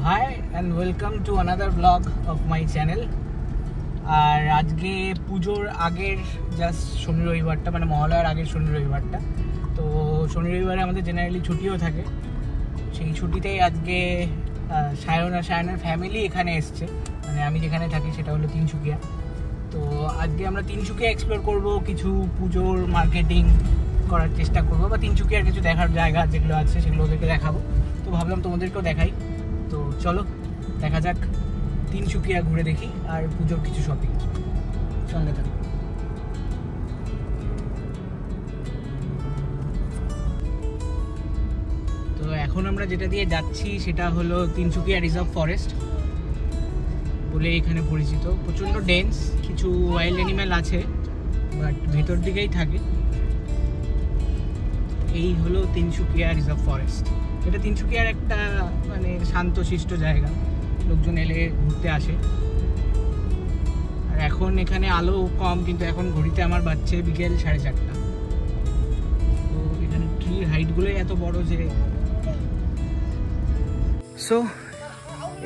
High and welcome to another blog of my channel. আর আজকে পুজোর আগের জাস্ট শনি রবিবারটা, মানে মহালয়ার আগের শনি রবিবারটা। তো শনি রবিবারে আমাদের জেনারেলি ছুটিও থাকে। সেই ছুটিতেই আজকে সায়ন আর সায়নের ফ্যামিলি এখানে এসছে, মানে আমি যেখানে থাকি সেটা হলো তিনসুকিয়া। তো আজকে আমরা তিনসুকিয়া এক্সপ্লোর করব, কিছু পুজোর মার্কেটিং করার চেষ্টা করবো, বা তিনসুকিয়ার কিছু দেখার জায়গা যেগুলো আছে সেগুলো ওদেরকে দেখাবো। তো ভাবলাম তোমাদেরকেও দেখাই। তো চলো দেখা যাক, তিনসুকিয়া ঘুরে দেখি আর পুজোর কিছু শপিং সঙ্গে থাকি। তো এখন আমরা যেটা দিয়ে যাচ্ছি সেটা হলো তিনসুকিয়া রিজার্ভ ফরেস্ট বলে এখানে পরিচিত। প্রচণ্ড ডেন্স, কিছু ওয়াইল্ড অ্যানিম্যাল আছে বাট ভেতর দিকেই থাকে। এই হলো তিনসুকিয়া রিজার্ভ ফরেস্ট। এটা তিনসুকিয়ার একটা মানে শান্তশিষ্ট জায়গা, লোকজন এলে ঘুরতে আসে। আর এখন এখানে আলো কম, কিন্তু এখন ঘড়িতে আমার বাজছে বিকেল 4:30। তো এখানে ট্রির হাইটগুলোই এত বড় যে। সো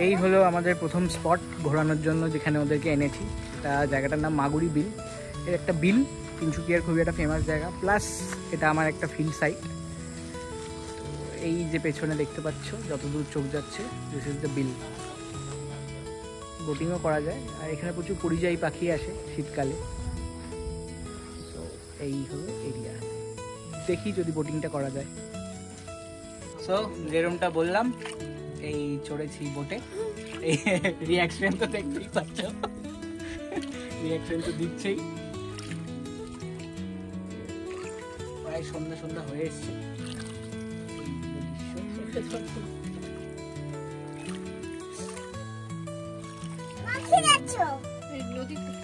এই হলো আমাদের প্রথম স্পট ঘোরানোর জন্য যেখানে ওদেরকে এনেছি। এটা জায়গাটার নাম মাগুরি বিল। এর একটা বিল তিনসুকিয়ার খুবই একটা ফেমাস জায়গা, প্লাস এটা আমার একটা ফিল্ড সাইট। এই যে পেছনে দেখতে পাচ্ছ, যতদূর চোখ যাচ্ছে, দিস ইজ দ্য বিল। বোটিংও করা যায়, আর এখানে প্রচুর পরিযায়ী পাখি আসে শীতকালে। তো এই হলো এরিয়া, দেখি যদি বোটিংটা করা যায়। সো যেরকমটা বললাম, এই চড়েছি বোটে। এই রিয়াকশন তো দেখতেই পাচ্ছ, রিয়াকশন তো দিচ্ছেই। প্রায় সন্ধ্যা সন্ধ্যা হয়ে এসছে।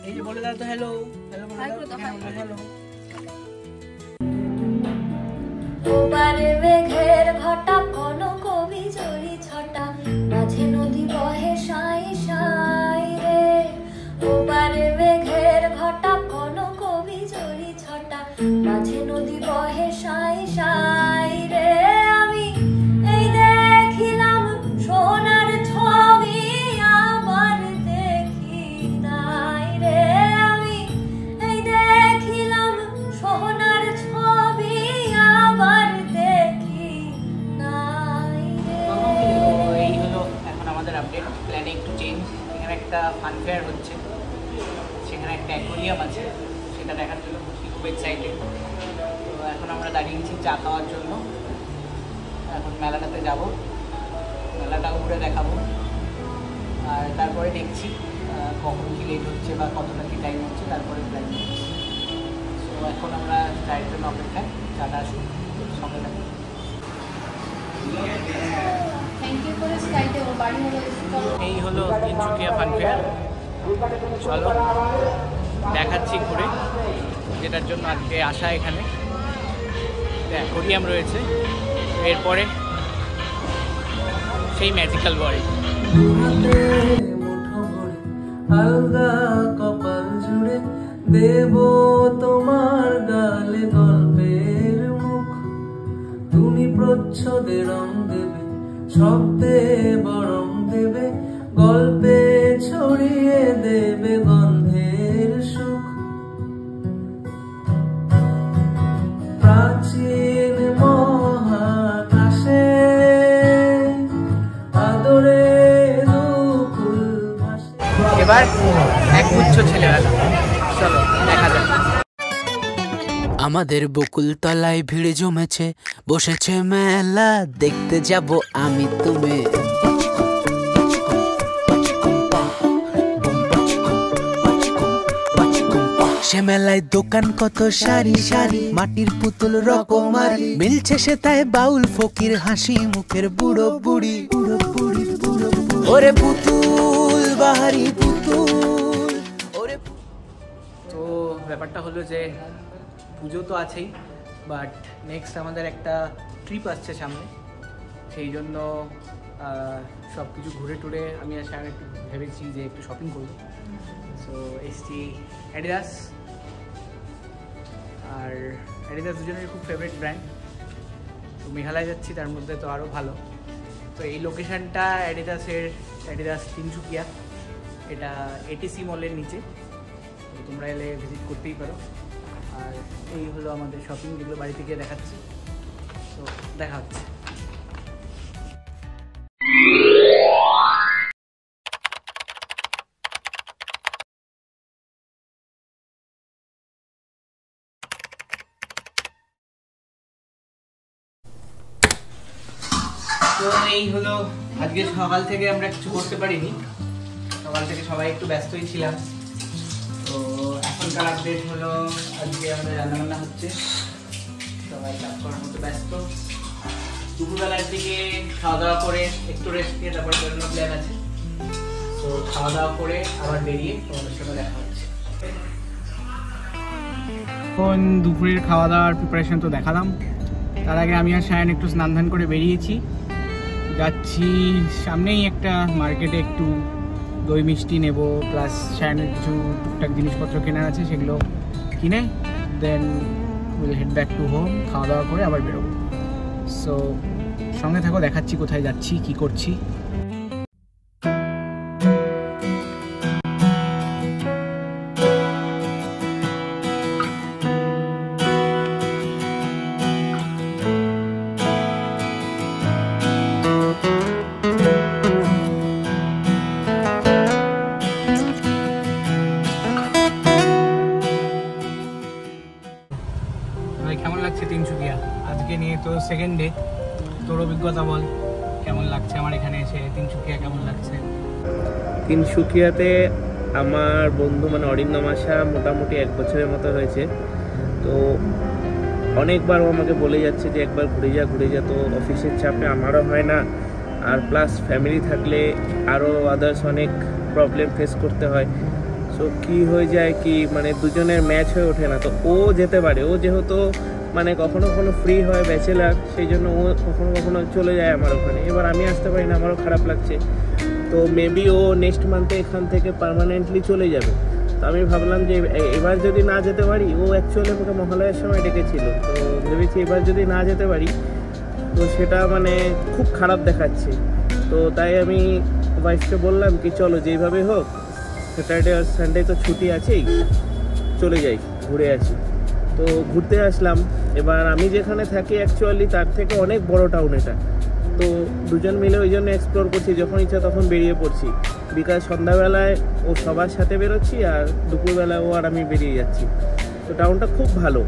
এই যে বলে দাও তো হ্যালো, হ্যালো বলে দাও, হ্যালো। ওপারে মেঘের ঘটা কোন কবি জড়ি ছটা, মাঝে নদী বহে সাই সাই রে। ওপারে মেঘের ঘটা কোন কবি জড়ি ছটা, মাঝে নদী বহে সাই সাই রে। আমি এই দেখিলাম সোনার ছবি, আবার দেখি নাই রে। আমি এই দেখিলাম সোনার ছবি, আবার দেখি নাই রে। এই হলো এখন আমাদের আপডেট। প্ল্যানে একটু চেঞ্জ। এখানে একটা ফান ফেয়ার হচ্ছে, সেখানে একটা অ্যাকোয়ারিয়াম আছে, সেটা দেখার জন্য খুব এক্সাইটেড। তো এখন আমরা দাঁড়িয়েছি চা খাওয়ার জন্য। এখন মেলাটাতে যাব, মেলাটাও ঘুরে দেখাবো, আর তারপরে দেখছি কখন কি লেট হচ্ছে বা কতটা কি টাইম হচ্ছে, তারপরে প্ল্যান করছি। তো এখন আমরা চায়ের জন্য অপেক্ষায়, চাটা আসুন, সঙ্গে থাকি। এই হলো তিনসুকিয়া ফান ফেয়ার। চলো দেখাচ্ছি ঘুরে, যেটার জন্য আজকে আসা। এখানে অ্যাকোয়ারিয়াম রয়েছে, এরপরে সেই ম্যাজিক্যাল ওয়ার্ল্ড। আলগা কপাল জুড়ে দেব তোমার গালে গল্পের মুখ। তুমি প্রচ্ছদে রং দেবে, শব্দে বরং দেবে, গল্পে ছড়িয়ে দেবে গন্ধের সুখ। প্রাচীন মহাকাশে আদরে দুকুল ভাসে। এবার একগুচ্ছ ছেলেবেলা, চলো দেখা যাক। আমাদের বকুল তলায় ভিড় জমেছে, বসেছে মেলা, দেখতে যাব আমি তুমি। সে মেলায় দোকান কত সারি সারি, মাটির পুতুল রকমারি, মিলছে সে তাই বাউল ফকির হাসি মুখের বুড়ো বুড়ি। ওরে পুতুল বাহারি পুতুল, ওরে। তো ব্যাপারটা হলো যে পুজো তো আছেই, বাট নেক্সট আমাদের একটা ট্রিপ আসছে সামনে। সেই জন্য সব কিছু ঘুরে টুরে আমি আর সামনে একটু ভেবেছি যে একটু শপিং করবো। সো এসছি অ্যাডিডাস, আর অ্যাডিডাস দুজনের খুব ফেভারিট ব্র্যান্ড। তো মেঘালয় যাচ্ছি, তার মধ্যে তো আরও ভালো। তো এই লোকেশানটা অ্যাডিদাস তিনসুকিয়া, এটা এটিসি মলের নিচে, তো তোমরা এলে ভিজিট করতেই পারো। আর এই হলো আমাদের শপিং, যেগুলো বাড়ি থেকে দেখাচ্ছি। তো দেখা হচ্ছে। তো এই হলো আজকে সকাল থেকে আমরা কিছু করতে পারিনি, সকাল থেকে সবাই একটু ব্যস্তই ছিলাম। তো এখনকার আপডেট হলো আজকে আমাদের রান্নাবান্না হচ্ছে, সবাই কাজ করার মতো ব্যস্ত। দুপুরবেলার দিকে খাওয়া দাওয়া করে একটু রেস্ট নিয়ে তারপর বেরোনোর প্ল্যান আছে। তো খাওয়া দাওয়া করে আবার বেরিয়ে তোমাদের সাথে দেখা হচ্ছে। এখন দুপুরের খাওয়া দাওয়ার প্রিপারেশন তো দেখালাম। তার আগে আমি আর সায়ন একটু স্নান ধান করে বেরিয়েছি, যাচ্ছি সামনেই একটা মার্কেটে, একটু দই মিষ্টি নেব, প্লাস সায়নের কিছু টুকটাক জিনিসপত্র কেনার আছে, সেগুলো কিনে দেন will head back to home. খাওয়া দাওয়া করে আবার বেরোবো। সো সঙ্গে থাকো, দেখাচ্ছি কোথায় যাচ্ছি, কি করছি। কেমন লাগছে তিনসুকিয়া আজকে নিয়ে? তো সেকেন্ড ডে, তোর অভিজ্ঞতা বল, কেমন লাগছে আমার এখানে এসে? তিনসুকিয়া কেমন লাগছে? তিনসুকিয়াতে আমার বন্ধু মানে অরিন্দম আসা মোটামুটি 1 বছরের মতো হয়েছে। তো অনেকবার ও আমাকে বলে যাচ্ছে যে একবার ঘুরে যা। তো অফিসের চাপে আমারও হয় না, আর প্লাস ফ্যামিলি থাকলে আরও আদার্স অনেক প্রবলেম ফেস করতে হয়। সো কী হয়ে যায় কি মানে দুজনের ম্যাচ হয়ে ওঠে না। তো ও যেতে পারে, ও যেহেতু মানে কখনো ফ্রি হয় ব্যাচেলার, সেই জন্য ও কখনো চলে যায় আমার ওখানে। এবার আমি আসতে পারি না, আমারও খারাপ লাগছে। তো মেবি ও নেক্সট মান্থে এখান থেকে পার্মানেন্টলি চলে যাবে। তো আমি ভাবলাম যে এবার যদি না যেতে পারি, ও অ্যাকচুয়ালি আমাকে মহালয়ার সময় ডেকেছিল, তো ভেবেছি এবার যদি না যেতে পারি তো সেটা মানে খুব খারাপ দেখাচ্ছে। তো তাই আমি ওয়াইফকে বললাম কি চলো যেইভাবে হোক, স্যাটারডে আর সানডে তো ছুটি আছেই, চলে যাই, ঘুরে আসি। তো ঘুরতে আসলাম। এবার আমি যেখানে থাকি অ্যাকচুয়ালি তার থেকে অনেক বড় টাউন এটা। তো দুজন মিলে ওই জন্য এক্সপ্লোর করছি, যখন ইচ্ছা তখন বেরিয়ে পড়ছি। বিকাল সন্ধ্যাবেলায় ও সবার সাথে বেরোচ্ছি, আর দুপুরবেলায় ও আর আমি বেরিয়ে যাচ্ছি। তো টাউনটা খুব ভালো,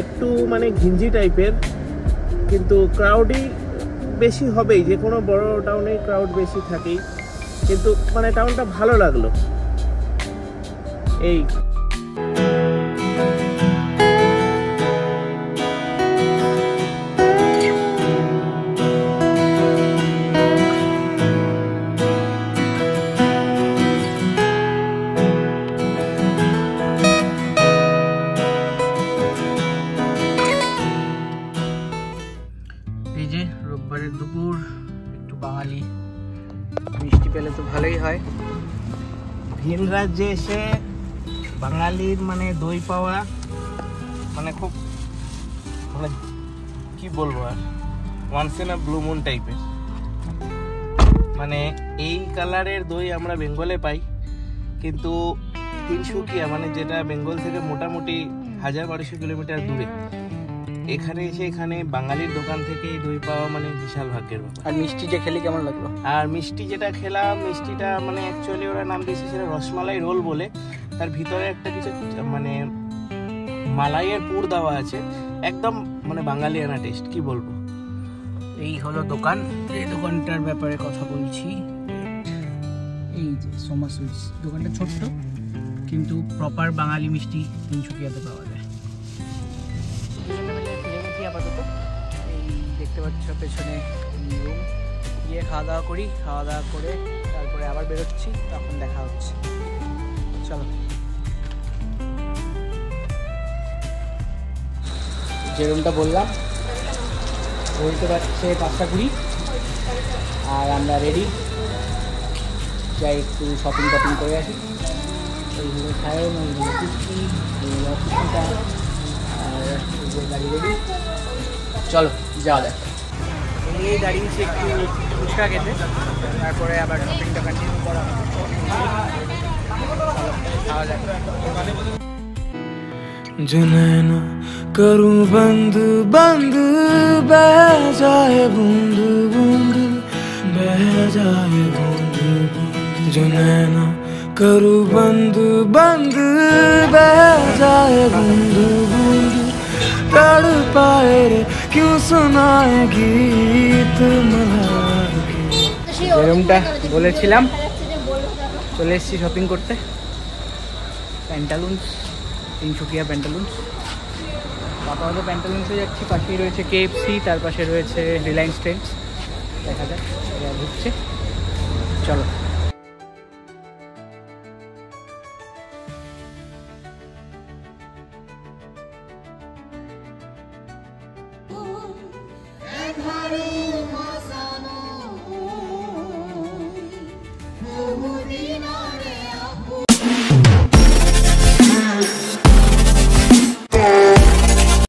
একটু মানে ঘিঞ্জি টাইপের, কিন্তু ক্রাউডই বেশি হবেই, যে কোনো বড় টাউনে ক্রাউড বেশি থাকেই, কিন্তু মানে টাউনটা ভালো লাগলো। এই যে রোববারের দুপুর, একটু বাঙালি মিষ্টি পেলে তো ভালোই হয়। ভিন রাজ্যে এসে বাঙালির মানে দই পাওয়া মানে খুব মানে কি বলবো আর, once in a blue moon টাইপের। মানে এই কালারের দই আমরা বেঙ্গলে পাই, কিন্তু তিনসুকিয়া মানে যেটা বেঙ্গল থেকে মোটামুটি 1000-1200 কিলোমিটার দূরে, এখানে এসে এখানে বাঙালির দোকান থেকে দই পাওয়া মানে বিশাল ভাগ্যের ব্যাপার। আর মিষ্টি যে খেলি কেমন লাগলো? আর মিষ্টি যেটা খেলাম, মিষ্টিটা মানে অ্যাকচুয়ালি ওরা নাম দিয়েছে সেটা রসমালাই রোল বলে। তার ভিতরে একটা কিছু মানে মালাইয়ের পুর দেওয়া আছে, একদম মানে বাঙালিয়ানা টেস্ট, কি বলবো। এই হলো দোকান, এই দোকানটার ব্যাপারে কথা বলছি। এই যে সোমা সুইটস, দোকানটা ছোট্ট কিন্তু প্রপার বাঙালি মিষ্টি তিনসুকিয়াতে পাওয়া যায়। আপাতত এই দেখতে পাচ্ছ পেছনে রুম, গিয়ে খাওয়া দাওয়া করি, খাওয়া দাওয়া করে তারপরে আবার বেরোচ্ছি, তখন দেখা হচ্ছে। চলো। যে রুমটা বললাম বলতে পারছে 5:20, আর আমরা রেডি, যাই একটু শপিং করে আসি। এই হলো সায়ন, এই হলো কুস্তি, এই হলো অফিসটা, আর গাড়ি রেডি, চলো যাওয়া যাক। এই এই দাঁড়িয়েছি একটু ফুচকা খেতে, তারপরে আবার শপিংটা কন্টিনিউ করা হবে। খাওয়া যাক। जुनैना करूं बंद बंद बह जाए बूंद बूंद बह जाए बूंद बूंद जुनैना करूं बंद बंद बह जाए बूंद बूंद तड़पाए रे क्यों सुनाए गीत मल्हार के। যেরকমটা বলেছিলাম চলে এসেছি শপিং করতে, প্যান্টালুন্স, তিনসুকিয়া প্যান্টালুন্স। আপাতত প্যান্টালুন্সে যাচ্ছি, পাশেই রয়েছে KFC, তার পাশে রয়েছে রিলায়েন্স ট্রেন্ডস। দেখা যাক ঢুকছে, চলো।